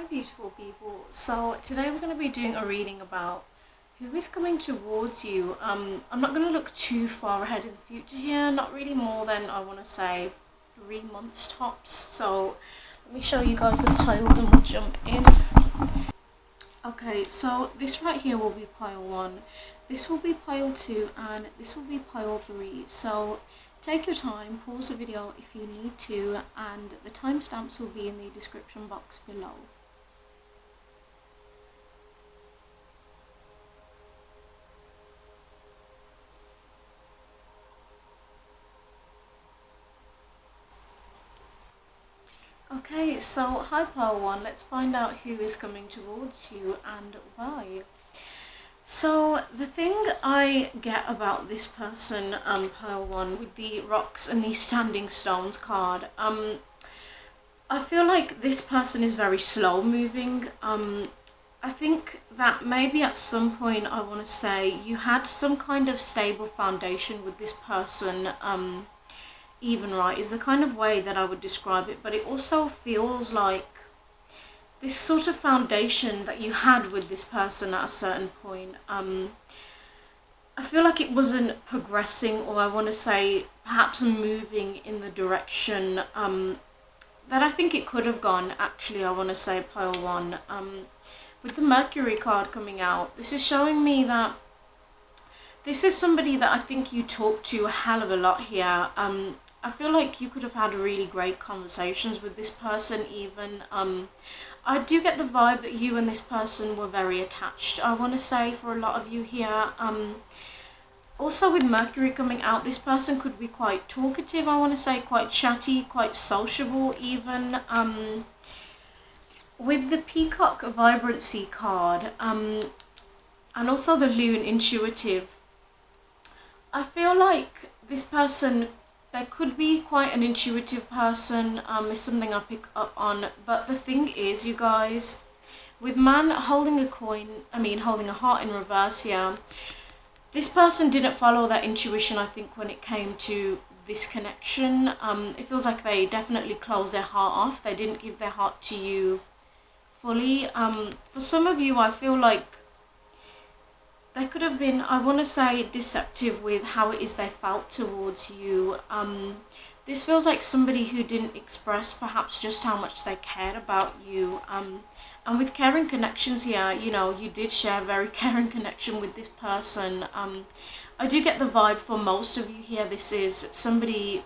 Hi beautiful people. So today we're going to be doing a reading about who is coming towards you. I'm not going to look too far ahead in the future here, not really more than I want to say 3 months tops. So let me show you guys the piles and we'll jump in. Okay, so this right here will be pile 1, this will be pile 2 and this will be pile 3. So take your time, pause the video if you need to, and the timestamps will be in the description box below. Okay, so hi pile 1, let's find out who is coming towards you and why. So the thing I get about this person, pile 1, with the rocks and the standing stones card, I feel like this person is very slow moving. I think that maybe at some point I want to say you had some kind of stable foundation with this person, even right is the kind of way that I would describe it, but it also feels like this sort of foundation that you had with this person at a certain point, I feel like it wasn't progressing, or I want to say perhaps moving in the direction that I think it could have gone. Actually, I want to say pile 1, with the Mercury card coming out, this is showing me that this is somebody that I think you talk to a hell of a lot here. I feel like you could have had really great conversations with this person even. I do get the vibe that you and this person were very attached, I want to say, for a lot of you here. Also with Mercury coming out, this person could be quite talkative, I want to say, quite chatty, quite sociable even. With the Peacock Vibrancy card, and also the Loon Intuitive, I feel like this person, they could be quite an intuitive person, is something I pick up on. But the thing is, you guys, with man holding a coin, holding a heart in reverse here, this person didn't follow that intuition, I think, when it came to this connection. It feels like they definitely closed their heart off. They didn't give their heart to you fully. For some of you, I feel like they could have been, I want to say, deceptive with how it is they felt towards you. This feels like somebody who didn't express perhaps just how much they cared about you. And with caring connections here, you know, you did share a very caring connection with this person. I do get the vibe for most of you here, this is somebody,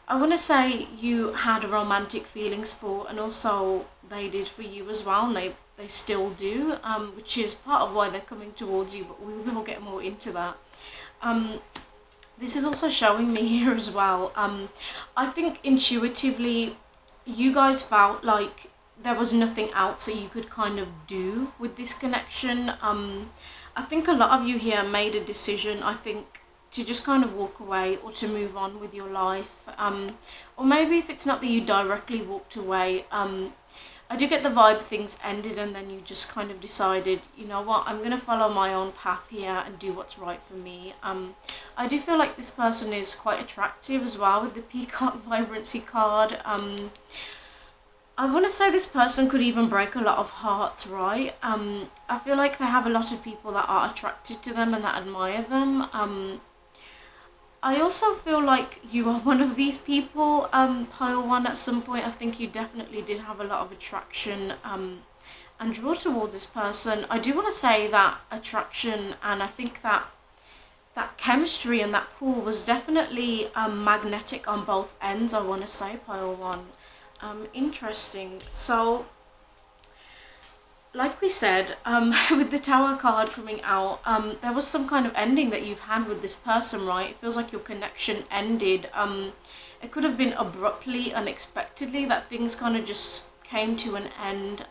I want to say, you had romantic feelings for, and also they did for you as well, and they still do, which is part of why they're coming towards you, but we will get more into that. This is also showing me here as well, I think intuitively you guys felt like there was nothing else that you could kind of do with this connection. I think a lot of you here made a decision, I think, to just kind of walk away or to move on with your life, or maybe if it's not that you directly walked away, I do get the vibe things ended and then you just kind of decided, you know what, I'm going to follow my own path here and do what's right for me. I do feel like this person is quite attractive as well with the Peacock Vibrancy card. I want to say this person could even break a lot of hearts, right? I feel like they have a lot of people that are attracted to them and that admire them. I also feel like you are one of these people, pile 1, at some point. I think you definitely did have a lot of attraction and draw towards this person. I do want to say that attraction, and I think that chemistry and that pull was definitely magnetic on both ends, I want to say, pile 1. Interesting. So, like we said, with the Tower card coming out, there was some kind of ending that you've had with this person, right? It feels like your connection ended. It could have been abruptly, unexpectedly, that things kind of just came to an end.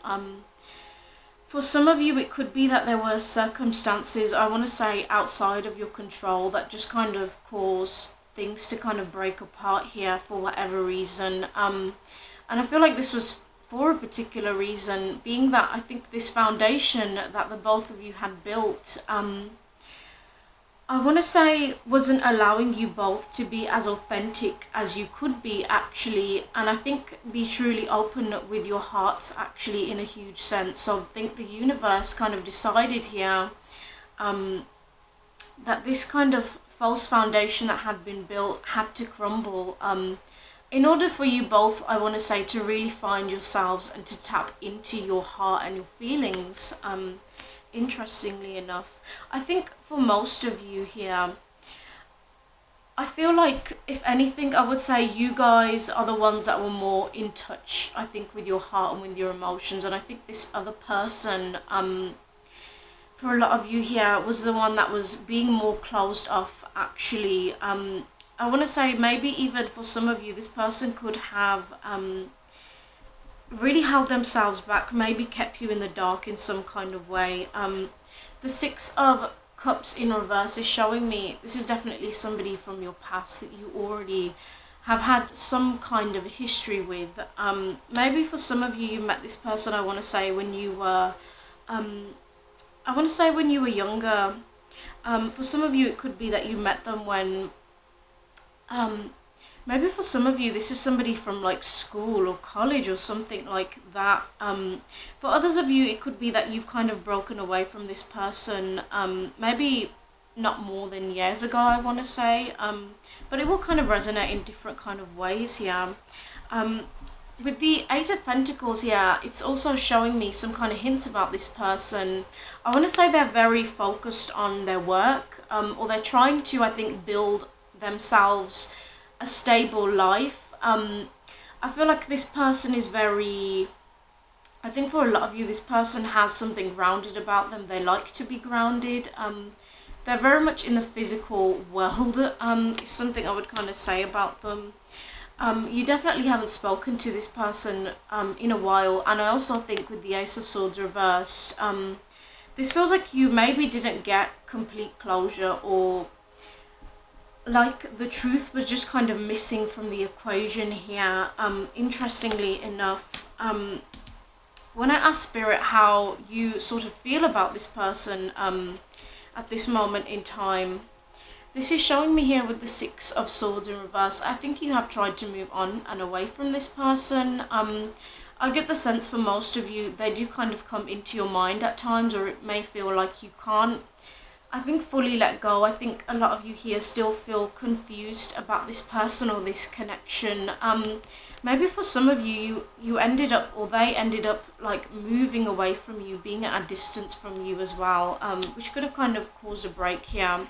For some of you, it could be that there were circumstances, I want to say, outside of your control that just kind of caused things to kind of break apart here for whatever reason. And I feel like this was for a particular reason, being that I think this foundation that the both of you had built, I I want to say wasn't allowing you both to be as authentic as you could be actually, and I think be truly open with your hearts actually in a huge sense. So I think the universe kind of decided here that this kind of false foundation that had been built had to crumble in order for you both, I want to say, to really find yourselves and to tap into your heart and your feelings. Interestingly enough, I think for most of you here, I feel like if anything, I would say you guys are the ones that were more in touch, I think, with your heart and with your emotions. And I think this other person, for a lot of you here, was the one that was being more closed off actually. I want to say maybe even for some of you, this person could have really held themselves back, maybe kept you in the dark in some kind of way. The Six of Cups in reverse is showing me this is definitely somebody from your past that you already have had some kind of a history with. Maybe for some of you, you met this person, I want to say, when you were younger. For some of you, it could be that you met them when maybe for some of you, this is somebody from like school or college or something like that. For others of you, it could be that you've kind of broken away from this person, maybe not more than years ago, I want to say, but it will kind of resonate in different kind of ways here. With the Eight of Pentacles here, it's also showing me some kind of hints about this person. I want to say they're very focused on their work, or they're trying to, I think, build themselves a stable life. I feel like this person is very, I think for a lot of you, this person has something grounded about them. They like to be grounded. They're very much in the physical world, is something I would kind of say about them. You definitely haven't spoken to this person in a while, and I also think with the Ace of Swords reversed, this feels like you maybe didn't get complete closure, or like the truth was just kind of missing from the equation here. Interestingly enough, when I ask Spirit how you sort of feel about this person at this moment in time, this is showing me here with the Six of Swords in reverse. I think you have tried to move on and away from this person. I get the sense for most of you, they do kind of come into your mind at times, or it may feel like you can't, I think, fully let go. I think a lot of you here still feel confused about this person or this connection. Maybe for some of you, you ended up, or they ended up, like moving away from you, being at a distance from you as well, which could have kind of caused a break here.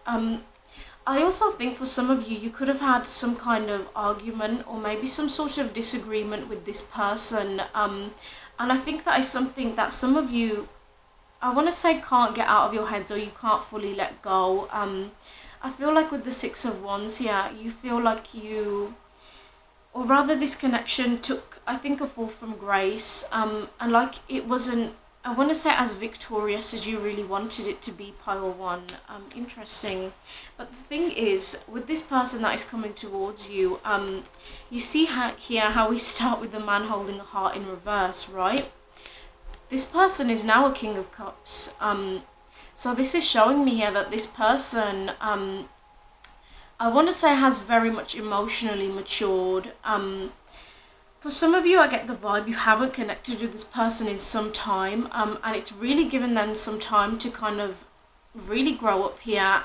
I also think for some of you, you could have had some kind of argument or maybe some sort of disagreement with this person. And I think that is something that some of you, I want to say, can't get out of your heads, or you can't fully let go. I feel like with the Six of Wands here, you feel like you, or rather this connection took, I think, a fall from grace. And like it wasn't, I want to say, as victorious as you really wanted it to be, pile one. Interesting. But the thing is, with this person that is coming towards you, you see here how we start with the man holding a heart in reverse, right? This person is now a King of Cups. So this is showing me here that this person, I want to say, has very much emotionally matured. For some of you, I get the vibe you haven't connected with this person in some time, and it's really given them some time to kind of really grow up here,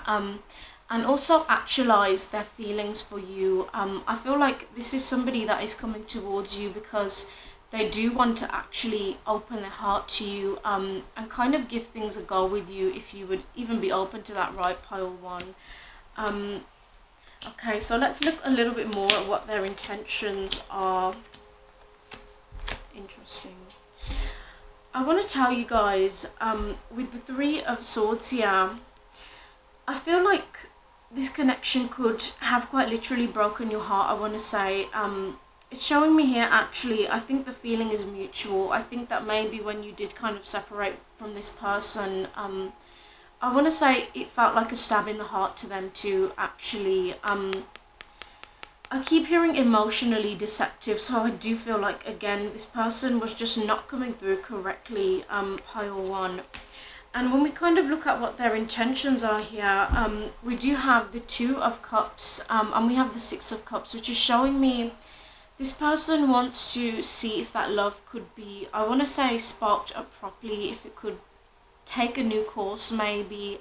and also actualize their feelings for you. I feel like this is somebody that is coming towards you because they do want to actually open their heart to you, and kind of give things a go with you, if you would even be open to that, right, pile one. Okay, so let's look a little bit more at what their intentions are. Interesting. I want to tell you guys, with the Three of Swords here, I feel like this connection could have quite literally broken your heart, I want to say. It's showing me here, actually, I think the feeling is mutual. I think that maybe when you did kind of separate from this person, I want to say it felt like a stab in the heart to them too, actually. I keep hearing emotionally deceptive, so I do feel like, again, this person was just not coming through correctly, pile one. And when we kind of look at what their intentions are here, we do have the Two of Cups, and we have the Six of Cups, which is showing me this person wants to see if that love could be, I want to say, sparked up properly, if it could take a new course maybe,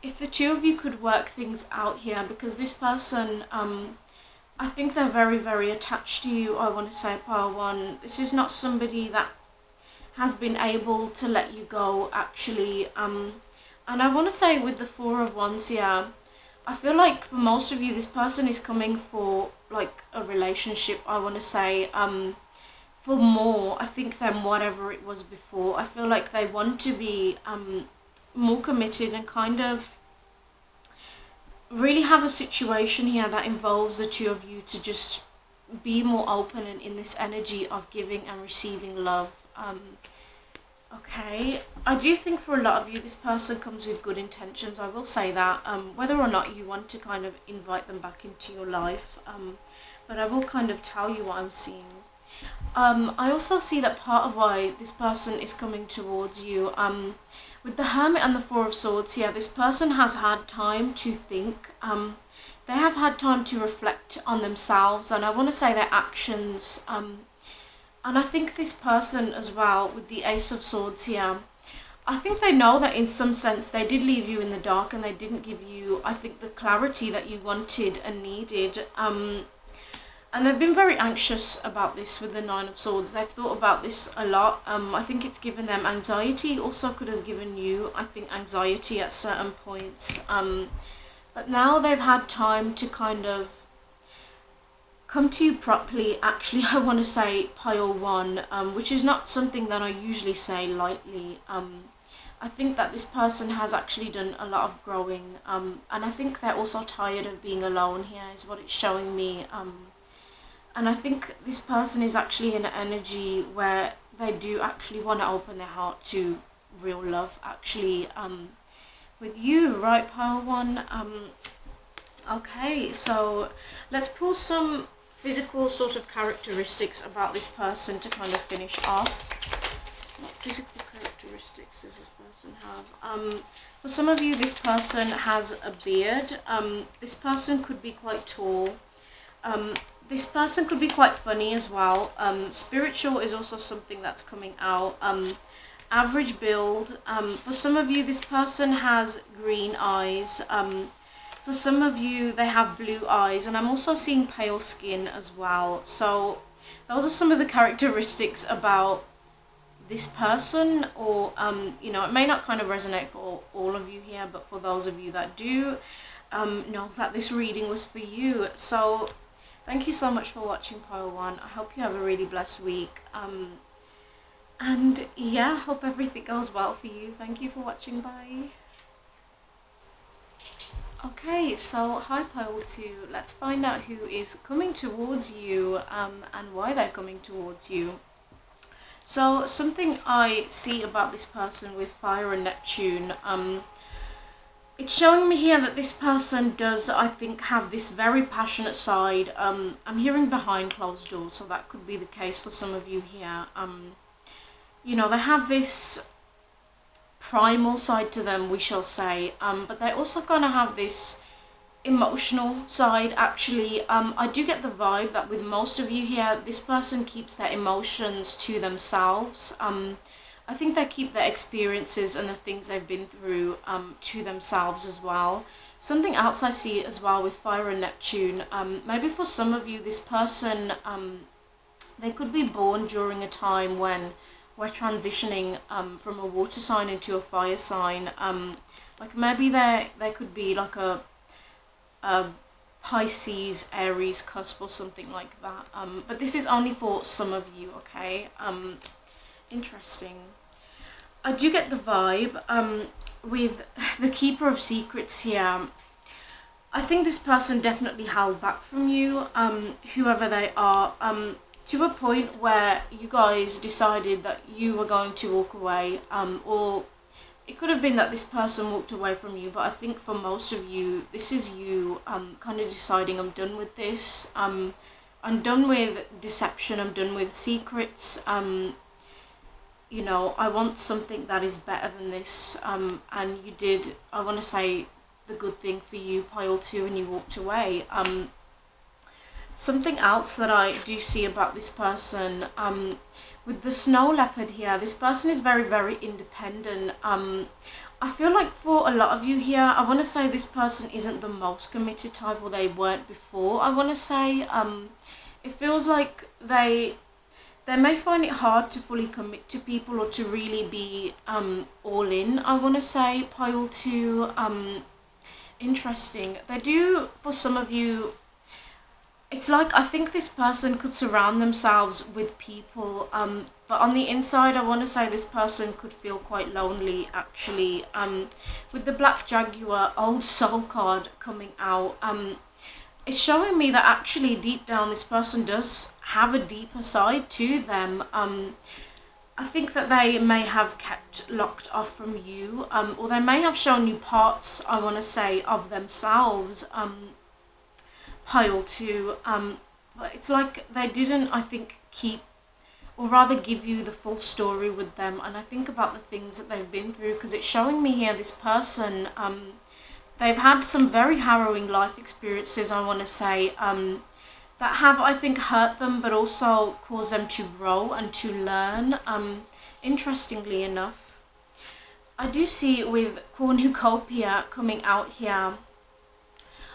if the two of you could work things out here, because this person, I think they're very, very attached to you, I want to say, Pile 1. This is not somebody that has been able to let you go, actually. And I want to say with the Four of Wands here, I feel like for most of you, this person is coming for like a relationship, I want to say, for more, I think, than whatever it was before. I feel like they want to be more committed and kind of really have a situation here that involves the two of you to just be more open and in this energy of giving and receiving love. Okay, I do think for a lot of you, this person comes with good intentions, I will say that, whether or not you want to kind of invite them back into your life, but I will kind of tell you what I'm seeing. I also see that part of why this person is coming towards you, with the Hermit and the Four of Swords here, this person has had time to think, they have had time to reflect on themselves, and I want to say their actions, and I think this person as well, with the Ace of Swords here, I think they know that in some sense they did leave you in the dark and they didn't give you, I think, the clarity that you wanted and needed. And they've been very anxious about this with the Nine of Swords. They've thought about this a lot. I think it's given them anxiety. Also could have given you, I think, anxiety at certain points. But now they've had time to kind of come to you properly. Actually, I want to say, Pile 1, which is not something that I usually say lightly. I think that this person has actually done a lot of growing, and I think they're also tired of being alone here, is what it's showing me. And I think this person is actually in an energy where they do actually want to open their heart to real love, actually, with you, right, Pile 1? Okay, so let's pull some physical sort of characteristics about this person to kind of finish off. What physical characteristics does this person have? For some of you, this person has a beard. This person could be quite tall. This person could be quite funny as well. Spiritual is also something that's coming out. Average build. For some of you, this person has green eyes. For some of you, they have blue eyes, and I'm also seeing pale skin as well. So those are some of the characteristics about this person, or you know, it may not kind of resonate for all of you here, but for those of you that do, know that this reading was for you. So thank you so much for watching, Pile 1. I hope you have a really blessed week. And yeah, hope everything goes well for you. Thank you for watching. Bye. Okay, so hi Pile 2, let's find out who is coming towards you, and why they're coming towards you. So something I see about this person with Fire and Neptune, it's showing me here that this person does, I think, have this very passionate side. I'm hearing behind closed doors, so that could be the case for some of you here. You know, they have this primal side to them, we shall say, but they also kind of have this emotional side, actually. I do get the vibe that with most of you here, this person keeps their emotions to themselves. I think they keep their experiences and the things they've been through to themselves as well. Something else I see as well with Fire and Neptune, maybe for some of you, this person, they could be born during a time when we're transitioning from a water sign into a fire sign. Like maybe they could be like a Pisces, Aries cusp or something like that. But this is only for some of you, okay? Interesting. I do get the vibe with the Keeper of Secrets here. I think this person definitely held back from you, whoever they are, to a point where you guys decided that you were going to walk away, or it could have been that this person walked away from you, but I think for most of you, this is you kind of deciding, I'm done with this, I'm done with deception, I'm done with secrets. you know, I want something that is better than this, and you did, I want to say, the good thing for you, pile 2, and you walked away. Something else that I do see about this person, with the snow leopard here, this person is very, very independent. I feel like for a lot of you here, I want to say this person isn't the most committed type, or they weren't before. I want to say, it feels like they may find it hard to fully commit to people, or to really be all in. I want to say, pile 2, interesting. They do, for some of you, it's like, I think this person could surround themselves with people, but on the inside, I want to say this person could feel quite lonely, actually. With the Black Jaguar Old Soul card coming out, it's showing me that actually deep down this person does have a deeper side to them. I think that they may have kept locked off from you, or they may have shown you parts, I want to say, of themselves, pile 2, but it's like they didn't, I think, keep, or rather give you the full story with them. And I think about the things that they've been through, because it's showing me here, this person, they've had some very harrowing life experiences, I want to say, that have, I think, hurt them, but also caused them to grow and to learn, interestingly enough. I do see with cornucopia coming out here,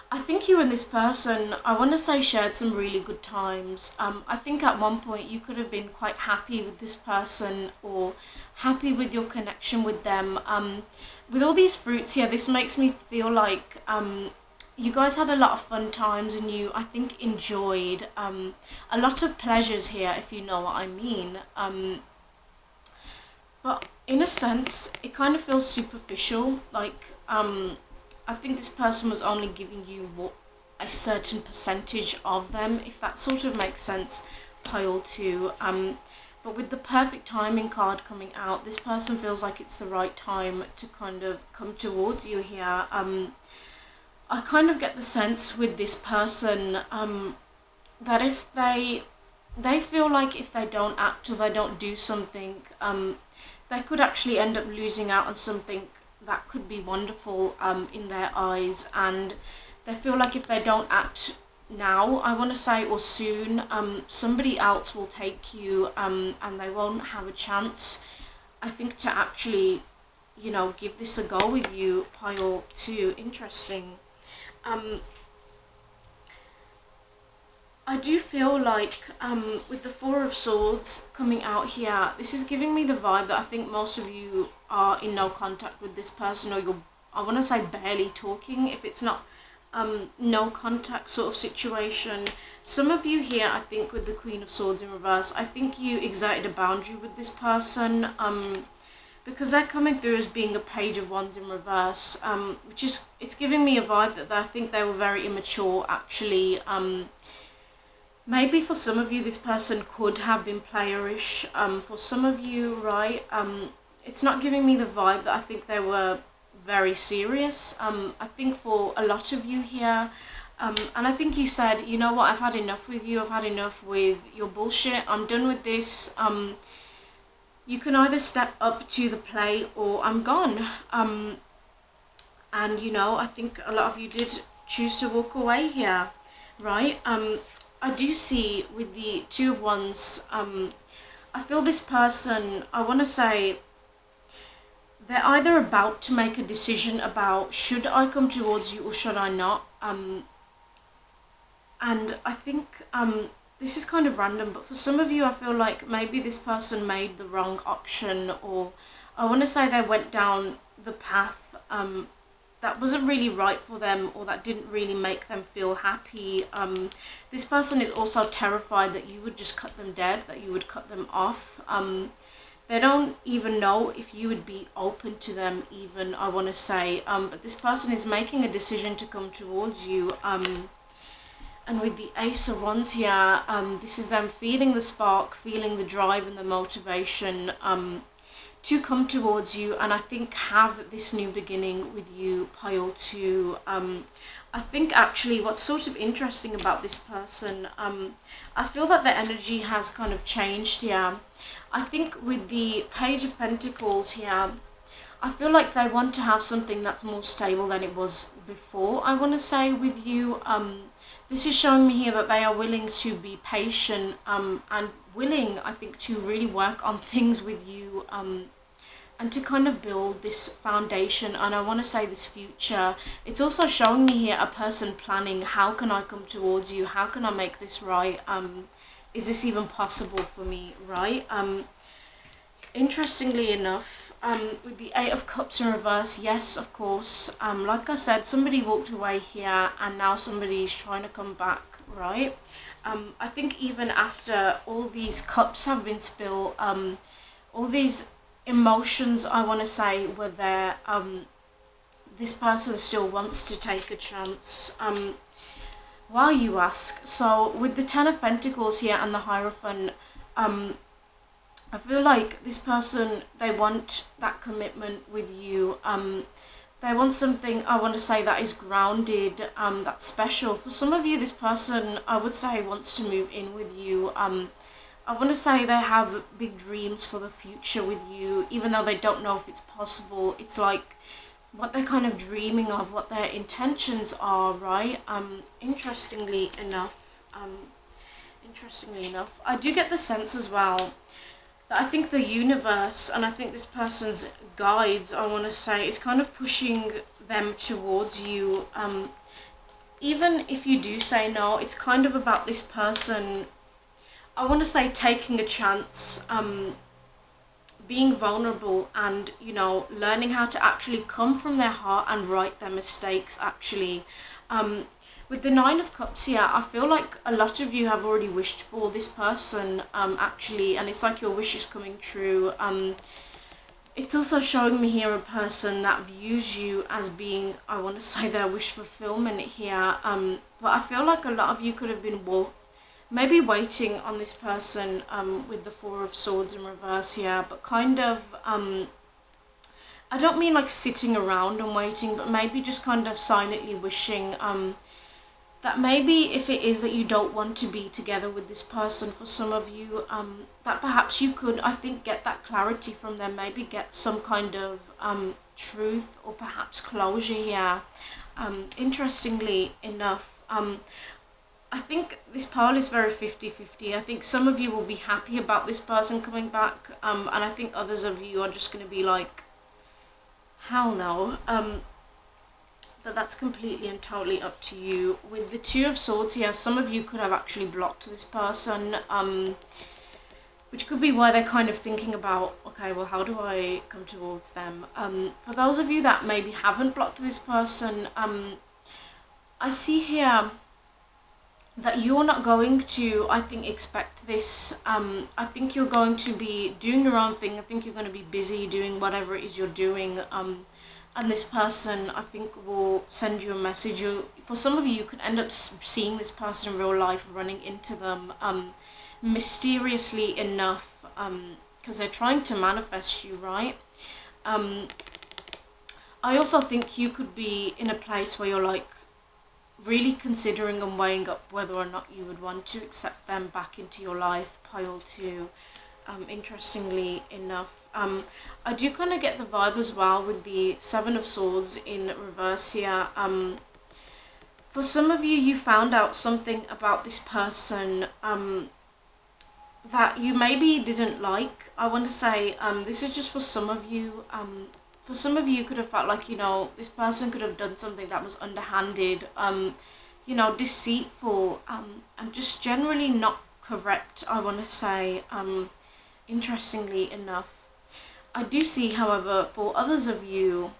I think you and this person, I want to say, shared some really good times. I think at one point you could have been quite happy with this person, or happy with your connection with them. With all these fruits here, this makes me feel like you guys had a lot of fun times, and you, I think, enjoyed a lot of pleasures here, if you know what I mean. But in a sense, it kind of feels superficial, like, I think this person was only giving you a certain percentage of them, if that sort of makes sense, pile 2. But with the perfect timing card coming out, this person feels like it's the right time to kind of come towards you here. I kind of get the sense with this person, that if they feel like if they don't act, or they don't do something, they could actually end up losing out on something that could be wonderful, in their eyes. And they feel like if they don't act now, I want to say, or soon, somebody else will take you, and they won't have a chance, I think, to actually, you know, give this a go with you, pile 2. Interesting. I do feel like, with the 4 of Swords coming out here, this is giving me the vibe that I think most of you are in no contact with this person, or you're, I want to say, barely talking, if it's not no contact sort of situation. Some of you here, I think, with the Queen of Swords in reverse, I think you exerted a boundary with this person, because they're coming through as being a Page of Wands in reverse, which is, it's giving me a vibe that I think they were very immature, actually. Maybe for some of you, this person could have been playerish. For some of you, right, it's not giving me the vibe that I think they were very serious. I think for a lot of you here, and I think you said, you know what, I've had enough with you, I've had enough with your bullshit, I'm done with this. You can either step up to the plate, or I'm gone. And, you know, I think a lot of you did choose to walk away here, right? I do see with the 2 of Wands, I feel this person, I want to say, they're either about to make a decision about, should I come towards you or should I not? And I think, this is kind of random, but for some of you, I feel like maybe this person made the wrong option, or I want to say they went down the path that wasn't really right for them, or that didn't really make them feel happy. This person is also terrified that you would just cut them dead, that you would cut them off. They don't even know if you would be open to them even, I want to say. But this person is making a decision to come towards you. And with the Ace of Wands here, this is them feeling the spark, feeling the drive and the motivation to come towards you, and I think have this new beginning with you, pile 2. I think actually what's sort of interesting about this person, I feel that their energy has kind of changed here. I think with the Page of Pentacles here, I feel like they want to have something that's more stable than it was before. I want to say with you, this is showing me here that they are willing to be patient and willing, I think, to really work on things with you and to kind of build this foundation, and I want to say this future. It's also showing me here a person planning, how can I come towards you, how can I make this right, is this even possible for me, right? Interestingly enough, with the Eight of Cups in reverse, yes, of course, like I said, somebody walked away here and now somebody's trying to come back, right? I think even after all these cups have been spilled, all these emotions, I want to say, were there, this person still wants to take a chance. Why, you ask? So with the Ten of Pentacles here and the Hierophant, I feel like this person, they want that commitment with you. They want something, I want to say, that is grounded, that's special. For some of you, this person, I would say, wants to move in with you. I want to say they have big dreams for the future with you, even though they don't know if it's possible. It's like what they're kind of dreaming of, what their intentions are, right? Interestingly enough, I do get the sense as well that I think the universe, and I think this person's guides, I want to say, is kind of pushing them towards you. Even if you do say no, it's kind of about this person, I want to say, taking a chance, being vulnerable, and, you know, learning how to actually come from their heart and right their mistakes, actually. With the Nine of Cups here, I feel like a lot of you have already wished for this person, actually, and it's like your wish is coming true. It's also showing me here a person that views you as being, I want to say, their wish fulfillment here. But I feel like a lot of you could have been maybe waiting on this person, with the Four of Swords in reverse here, but kind of, I don't mean like sitting around and waiting, but maybe just kind of silently wishing, that maybe if it is that you don't want to be together with this person, for some of you, that perhaps you could, I think, get that clarity from them, maybe get some kind of truth or perhaps closure here. Interestingly enough, I think this pole is very 50-50. I think some of you will be happy about this person coming back, and I think others of you are just going to be like, hell no. But that's completely and totally up to you. With the Two of Swords here, some of you could have actually blocked this person, which could be why they're kind of thinking about, okay, well, how do I come towards them? For those of you that maybe haven't blocked this person, I see here that you're not going to, I think, expect this. I think you're going to be doing your own thing. I think you're going to be busy doing whatever it is you're doing. And this person, I think, will send you a message. For some of you, you could end up seeing this person in real life, running into them, mysteriously enough, because they're trying to manifest you, right? I also think you could be in a place where you're like really considering and weighing up whether or not you would want to accept them back into your life, pile two. Interestingly enough, I do kind of get the vibe as well with the Seven of Swords in reverse here. For some of you, you found out something about this person that you maybe didn't like. I want to say, this is just for some of you. For some of you, could have felt like, you know, this person could have done something that was underhanded, you know, deceitful, and just generally not correct, I want to say. Interestingly enough, I do see, however, for others of you,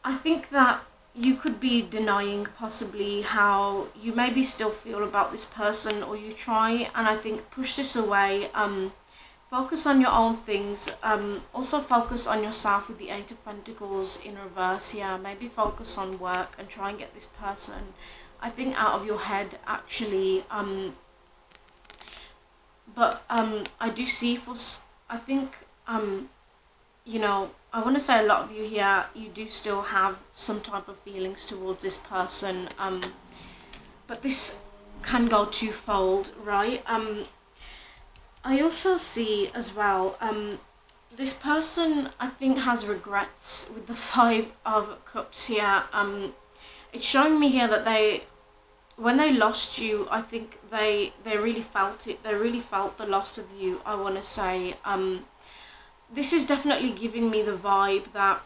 I think that you could be denying possibly how you maybe still feel about this person, or you try and I think push this away. Focus on your own things. Also focus on yourself with the Eight of Pentacles in reverse here. Maybe focus on work and try and get this person, I think, out of your head, actually. But I do see, I think, you know, I want to say a lot of you here, you do still have some type of feelings towards this person, but this can go twofold, right? I also see as well, this person I think has regrets with the Five of Cups here. It's showing me here that when they lost you, I think they really felt it. They really felt the loss of you, I want to say. This is definitely giving me the vibe that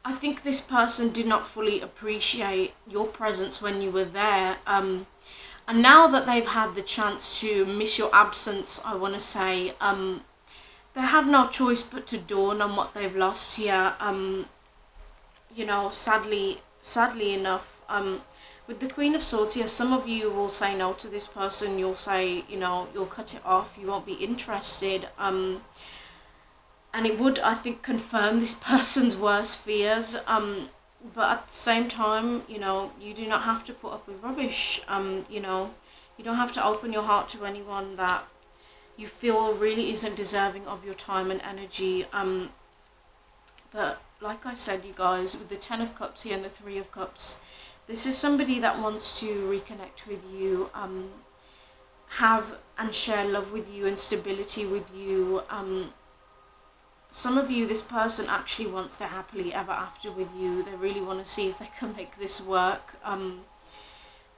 I think this person did not fully appreciate your presence when you were there. And now that they've had the chance to miss your absence, I want to say, they have no choice but to dawn on what they've lost here. You know, sadly enough, with the Queen of Swords here, some of you will say no to this person. You'll say, you know, you'll cut it off. You won't be interested. And it would, I think, confirm this person's worst fears. But at the same time, you know, you do not have to put up with rubbish. You know, you don't have to open your heart to anyone that you feel really isn't deserving of your time and energy. But like I said, you guys, with the Ten of Cups here and the Three of Cups, this is somebody that wants to reconnect with you, have and share love with you and stability with you. Some of you, this person actually wants their happily ever after with you. They really want to see if they can make this work, and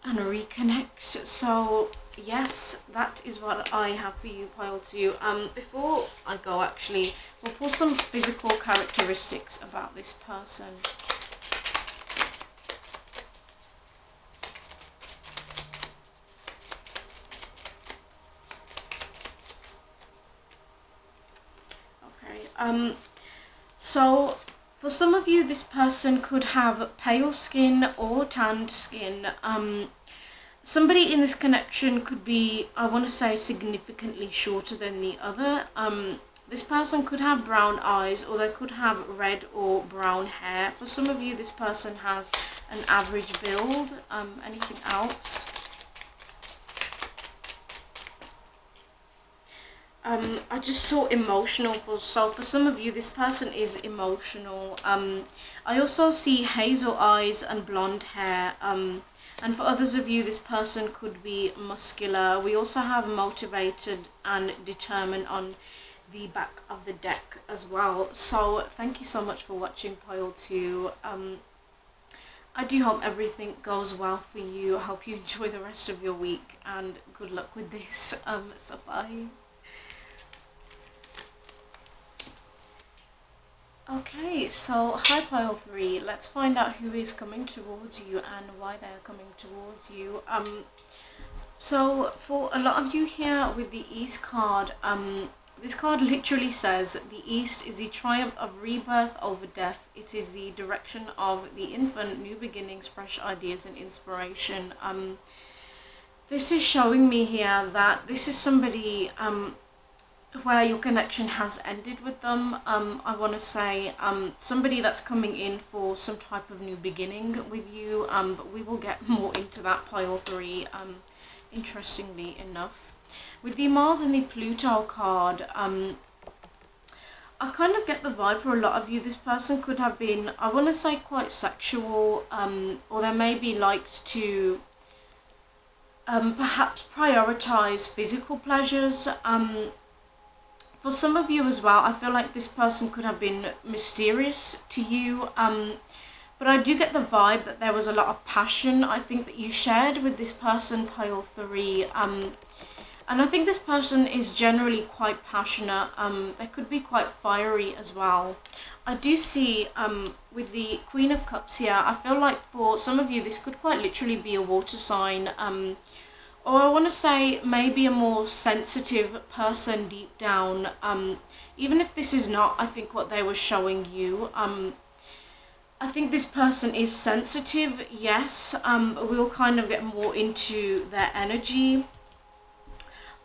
reconnect. So yes, that is what I have for you, pile 2. Before I go, actually, we'll pull some physical characteristics about this person. So for some of you, this person could have pale skin or tanned skin. Somebody in this connection could be, I want to say, significantly shorter than the other. This person could have brown eyes, or they could have red or brown hair. For some of you, this person has an average build. Anything else? I just saw emotional. So for some of you, this person is emotional. I also see hazel eyes and blonde hair. And for others of you, this person could be muscular. We also have motivated and determined on the back of the deck as well. So thank you so much for watching, pile 2. I do hope everything goes well for you. I hope you enjoy the rest of your week, and good luck with this. So bye. Okay, so hi pile 3, let's find out who is coming towards you and why they're coming towards you. So for a lot of you here with the East card, this card literally says the East is the triumph of rebirth over death. It is the direction of the infant, new beginnings, fresh ideas and inspiration. This is showing me here that this is somebody where your connection has ended with them. I want to say somebody that's coming in for some type of new beginning with you, but we will get more into that, pile 3, interestingly enough. With the Mars and the Pluto card, I kind of get the vibe for a lot of you, this person could have been, I want to say, quite sexual, or they maybe liked to perhaps prioritize physical pleasures. For some of you as well, I feel like this person could have been mysterious to you, but I do get the vibe that there was a lot of passion, I think, that you shared with this person, pile 3, and I think this person is generally quite passionate. They could be quite fiery as well. I do see, with the Queen of Cups here, I feel like for some of you, this could quite literally be a water sign, or I want to say maybe a more sensitive person deep down. Even if this is not, I think, what they were showing you. I think this person is sensitive, yes. We'll kind of get more into their energy.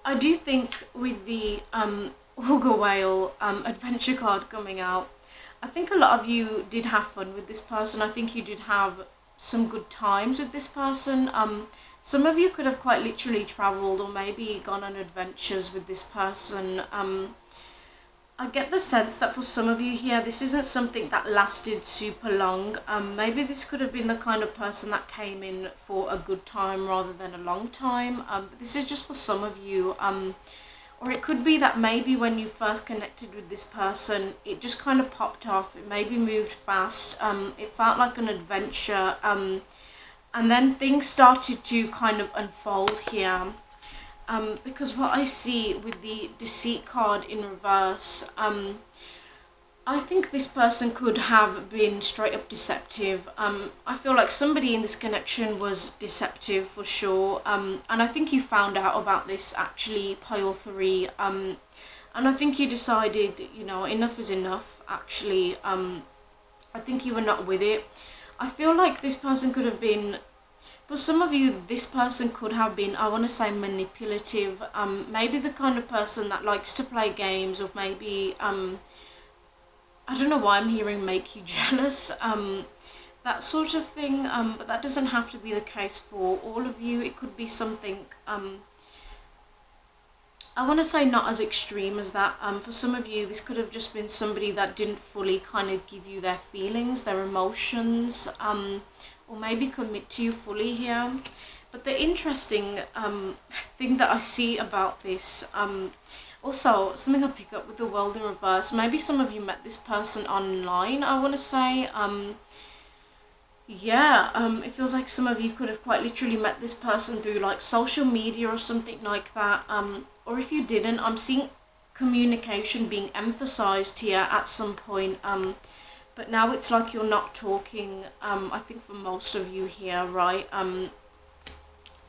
I do think with the Auger Whale adventure card coming out, I think a lot of you did have fun with this person. I think you did have some good times with this person. Some of you could have quite literally travelled or maybe gone on adventures with this person. I get the sense that for some of you here, this isn't something that lasted super long. Maybe this could have been the kind of person that came in for a good time rather than a long time. But this is just for some of you. Or it could be that maybe when you first connected with this person, it just kind of popped off. It maybe moved fast. It felt like an adventure. And then things started to kind of unfold here. Because what I see with the Deceit card in reverse, I think this person could have been straight up deceptive. I feel like somebody in this connection was deceptive for sure. And I think you found out about this actually, pile 3. And I think you decided, you know, enough is enough actually. I think you were not with it. I feel like this person could have been, for some of you, this person could have been, I want to say, manipulative. Maybe the kind of person that likes to play games, or maybe, I don't know why I'm hearing make you jealous, that sort of thing. But that doesn't have to be the case for all of you. It could be something, I want to say not as extreme as that. For some of you, this could have just been somebody that didn't fully kind of give you their feelings, their emotions, or maybe commit to you fully here. But the interesting thing that I see about this, also something I pick up with the world in reverse, maybe some of you met this person online, I want to say. It feels like some of you could have quite literally met this person through like social media or something like that. Or if you didn't, I'm seeing communication being emphasized here at some point. But now it's like you're not talking, I think for most of you here, right?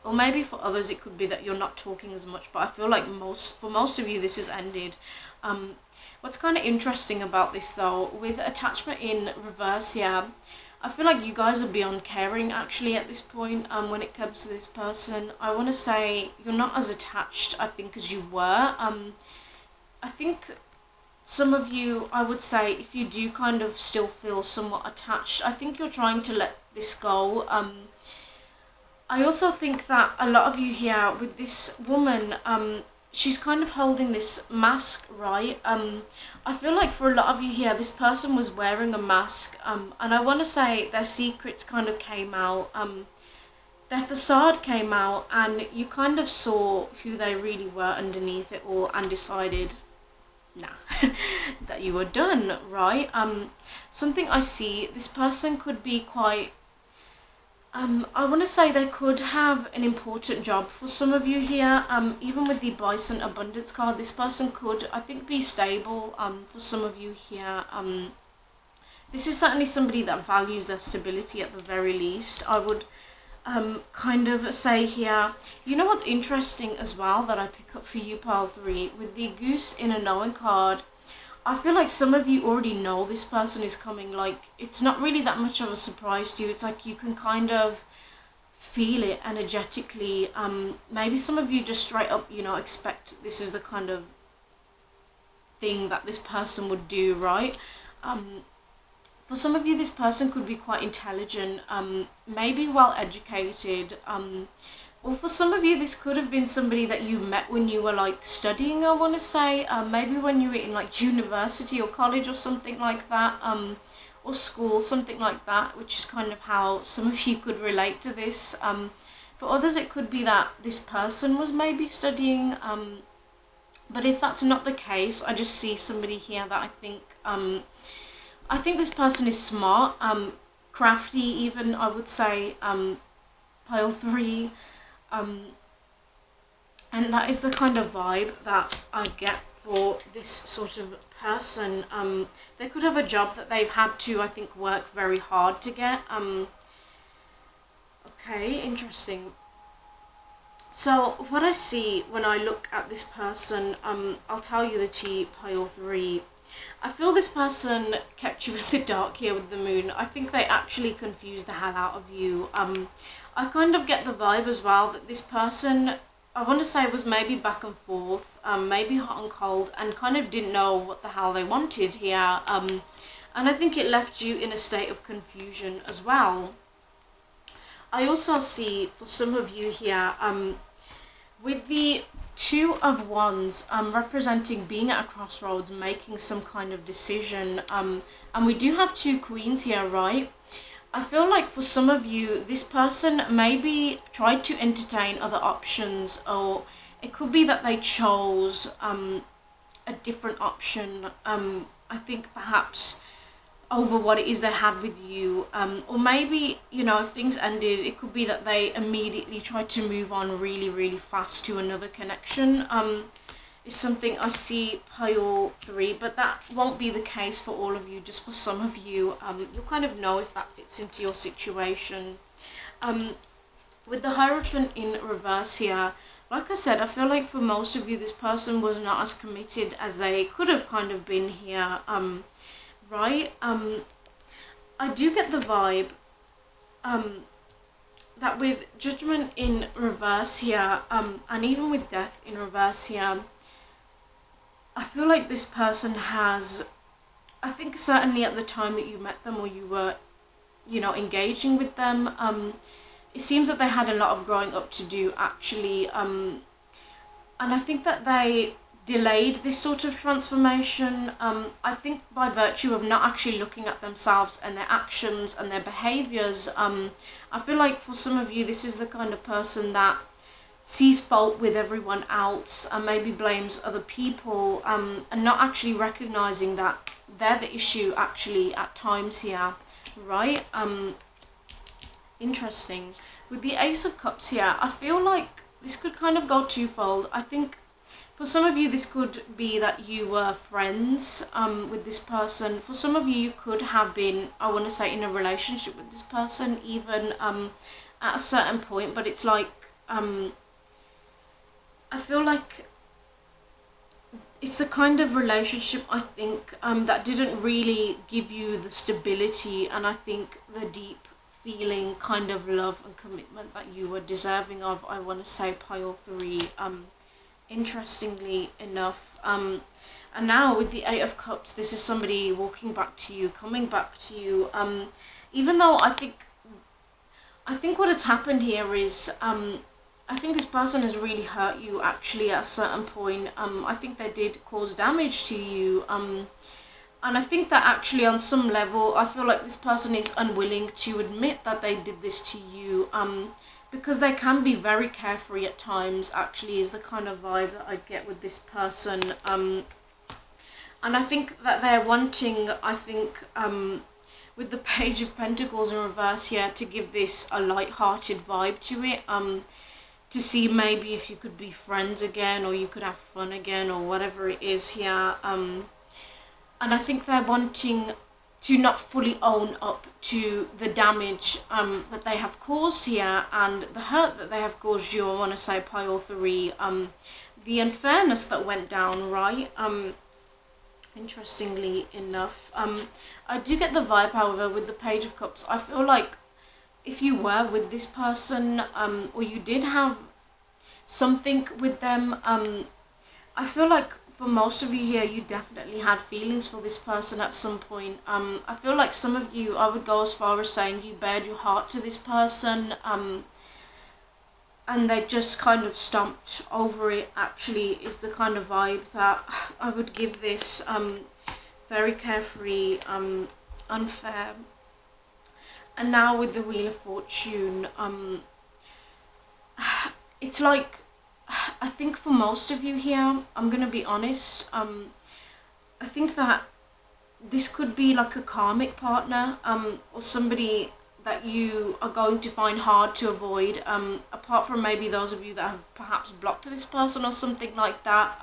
Or maybe for others it could be that you're not talking as much, but I feel like for most of you this has ended. What's kind of interesting about this though, with attachment in reverse here, I feel like you guys are beyond caring actually at this point when it comes to this person. I want to say you're not as attached, I think, as you were. I think some of you, I would say, if you do kind of still feel somewhat attached, I think you're trying to let this go. I also think that a lot of you here with this woman, she's kind of holding this mask, right? I feel like for a lot of you here, this person was wearing a mask, and I want to say their secrets kind of came out, their facade came out, and you kind of saw who they really were underneath it all and decided, nah, that you were done, right? Something I see, this person could be quite, I want to say they could have an important job for some of you here. Even with the Bison Abundance card, this person could, I think, be stable for some of you here. This is certainly somebody that values their stability at the very least. I would kind of say here, you know what's interesting as well that I pick up for you, pile 3, with the Goose in a Knowing card, I feel like some of you already know this person is coming. Like, it's not really that much of a surprise to you. It's like you can kind of feel it energetically. Maybe some of you just straight up, you know, expect this is the kind of thing that this person would do, right? For some of you, this person could be quite intelligent, maybe well educated, or for some of you, this could have been somebody that you met when you were like studying, I want to say, maybe when you were in like university or college or something like that, or school, something like that, which is kind of how some of you could relate to this. For others, it could be that this person was maybe studying, but if that's not the case, I just see somebody here that I think this person is smart, crafty even, I would say, pile 3, and that is the kind of vibe that I get for this sort of person. They could have a job that they've had to, I think, work very hard to get. Okay, interesting. So what I see when I look at this person, I'll tell you the tea, pile 3. I feel this person kept you in the dark here with the moon. I think they actually confused the hell out of you. I kind of get the vibe as well that this person, I want to say, was maybe back and forth, maybe hot and cold, and kind of didn't know what the hell they wanted here. And I think it left you in a state of confusion as well. I also see for some of you here, with the Two of Wands, representing being at a crossroads, making some kind of decision. And we do have two Queens here, right? I feel like for some of you, this person maybe tried to entertain other options, or it could be that they chose a different option. I think perhaps over what it is they had with you, or maybe, you know, if things ended, it could be that they immediately tried to move on really fast to another connection. Is something I see, pile 3, but that won't be the case for all of you, just for some of you. You'll kind of know if that fits into your situation. With the Hierophant in reverse here, like I said, I feel like for most of you, this person was not as committed as they could have kind of been here. Right? I do get the vibe that with Judgment in reverse here, and even with Death in reverse here, I feel like this person has, I think certainly at the time that you met them or you were, you know, engaging with them, it seems that they had a lot of growing up to do, actually, and I think that they delayed this sort of transformation. I think by virtue of not actually looking at themselves and their actions and their behaviours, I feel like for some of you, this is the kind of person that sees fault with everyone else and maybe blames other people, and not actually recognising that they're the issue actually at times here, right? Interesting. With the Ace of Cups here, I feel like this could kind of go twofold. I think for some of you, this could be that you were friends with this person. For some of you, you could have been, I want to say, in a relationship with this person, even at a certain point. But it's like, I feel like it's the kind of relationship, I think, that didn't really give you the stability and I think the deep feeling kind of love and commitment that you were deserving of, I want to say, pile 3. Interestingly enough, and now with the 8 of Cups, this is somebody walking back to you, coming back to you, even though I think what has happened here is, I think this person has really hurt you actually at a certain point. I think they did cause damage to you, and I think that actually on some level, I feel like this person is unwilling to admit that they did this to you, because they can be very carefree at times, actually, is the kind of vibe that I get with this person. And I think that they're wanting, I think, with the Page of Pentacles in reverse here, to give this a light-hearted vibe to it, to see maybe if you could be friends again, or you could have fun again, or whatever it is here. And I think they're wanting to not fully own up to the damage that they have caused here and the hurt that they have caused you. I want to say pile 3, the unfairness that went down, right? Interestingly enough, I do get the vibe, however, with the Page of Cups, I feel like if you were with this person, or you did have something with them, I feel like for most of you here, you definitely had feelings for this person at some point. I feel like some of you, I would go as far as saying you bared your heart to this person, and they just kind of stomped over it, actually, is the kind of vibe that I would give this. Very carefree, unfair. And now with the Wheel of Fortune, it's like, I think for most of you here, I'm going to be honest, I think that this could be like a karmic partner, or somebody that you are going to find hard to avoid, apart from maybe those of you that have perhaps blocked this person or something like that.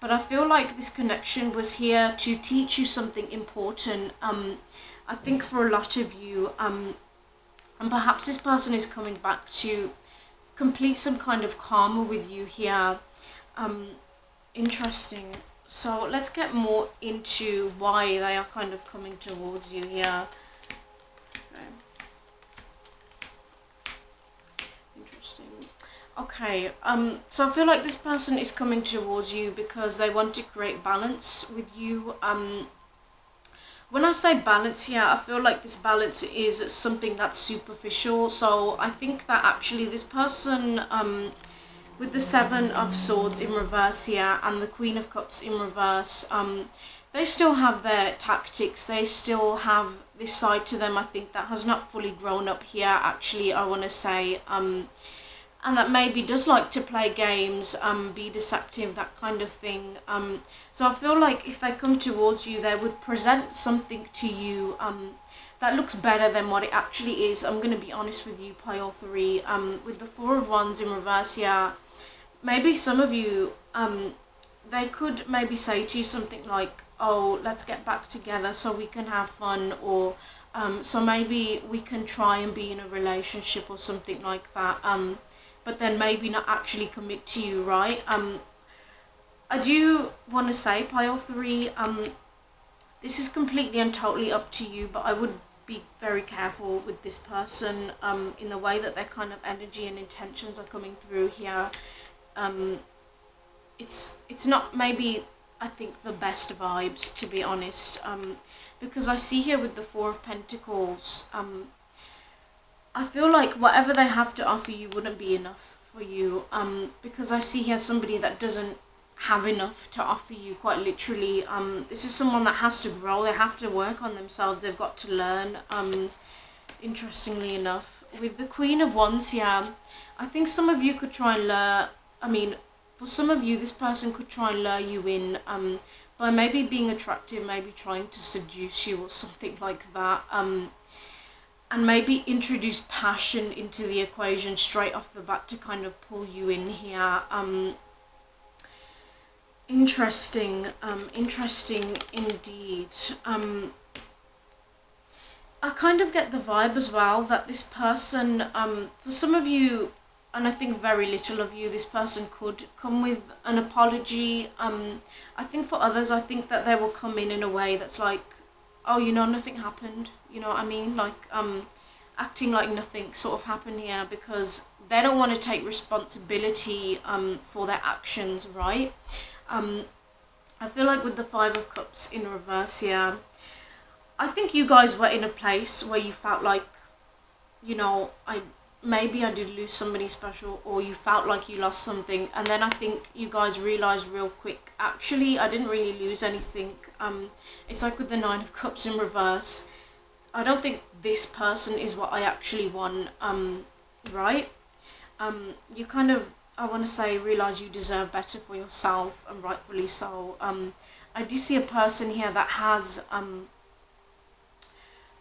But I feel like this connection was here to teach you something important, I think for a lot of you, and perhaps this person is coming back to complete some kind of karma with you here. Interesting. So let's get more into why they are kind of coming towards you here. Okay. Interesting. Okay, so I feel like this person is coming towards you because they want to create balance with you. When I say balance here, I feel like this balance is something that's superficial. So I think that actually this person with the Seven of Swords in reverse here and the Queen of Cups in reverse, they still have their tactics, they still have this side to them, I think, that has not fully grown up here, actually, I want to say, and that maybe does like to play games, be deceptive, that kind of thing. So I feel like if they come towards you, they would present something to you that looks better than what it actually is. I'm going to be honest with you, pile 3. With the Four of Wands in reverse here, maybe some of you, they could maybe say to you something like, oh, let's get back together so we can have fun, or so maybe we can try and be in a relationship or something like that, but then maybe not actually commit to you, right? I do want to say, pile 3, this is completely and totally up to you, but I would be very careful with this person in the way that their kind of energy and intentions are coming through here. It's not maybe, I think, the best vibes, to be honest, because I see here with the Four of Pentacles, I feel like whatever they have to offer you wouldn't be enough for you, because I see here somebody that doesn't have enough to offer you, quite literally. This is someone that has to grow, they have to work on themselves, they've got to learn, interestingly enough. With the Queen of Wands here, I think some of you could try and lure, for some of you, this person could try and lure you in by maybe being attractive, maybe trying to seduce you or something like that, and maybe introduce passion into the equation straight off the bat to kind of pull you in here. Interesting indeed. I kind of get the vibe as well that this person, for some of you, and I think very little of you, this person could come with an apology. I think for others, I think that they will come in a way that's like, oh, you know, nothing happened, you know what I mean? Like, acting like nothing sort of happened here, because they don't want to take responsibility for their actions, right? I feel like with the Five of Cups in reverse here, I think you guys were in a place where you felt like, you know, maybe I did lose somebody special, or you felt like you lost something, and then I think you guys realised real quick, actually, I didn't really lose anything. It's like with the Nine of Cups in reverse, I don't think this person is what I actually want, right? You kind of, I want to say, realise you deserve better for yourself, and rightfully so. I do see a person here that has,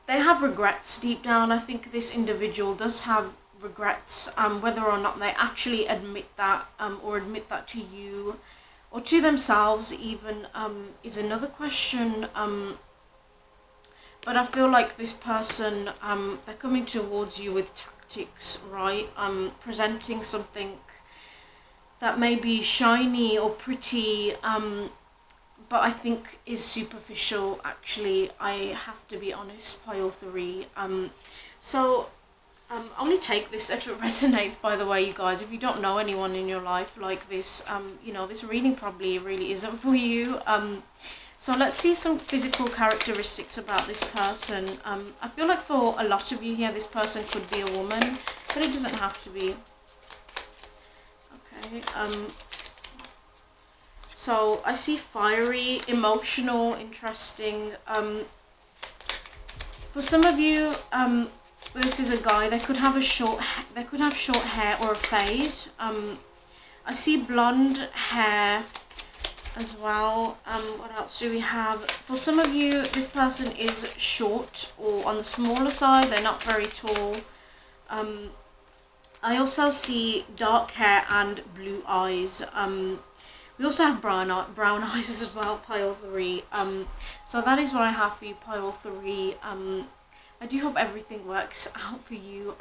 they have regrets deep down. I think this individual does have regrets, whether or not they actually admit that, or admit that to you, or to themselves even, is another question. But I feel like this person, they're coming towards you with tactics, right? Presenting something that may be shiny or pretty, but I think is superficial, actually. I have to be honest, pile 3. Only take this if it resonates, by the way, you guys. If you don't know anyone in your life like this, you know, this reading probably really isn't for you. So let's see some physical characteristics about this person. I feel like for a lot of you here, this person could be a woman, but it doesn't have to be. Okay, so I see fiery, emotional, interesting. For some of you, this is a guy. They could have short hair or a fade. I see blonde hair as well. What else do we have? For some of you, this person is short or on the smaller side. They're not very tall. I also see dark hair and blue eyes. We also have brown eyes as well, pile 3. So that is what I have for you, pile 3. I do hope everything works out for you.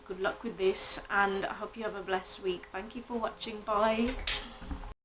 Good luck with this, and I hope you have a blessed week. Thank you for watching. Bye.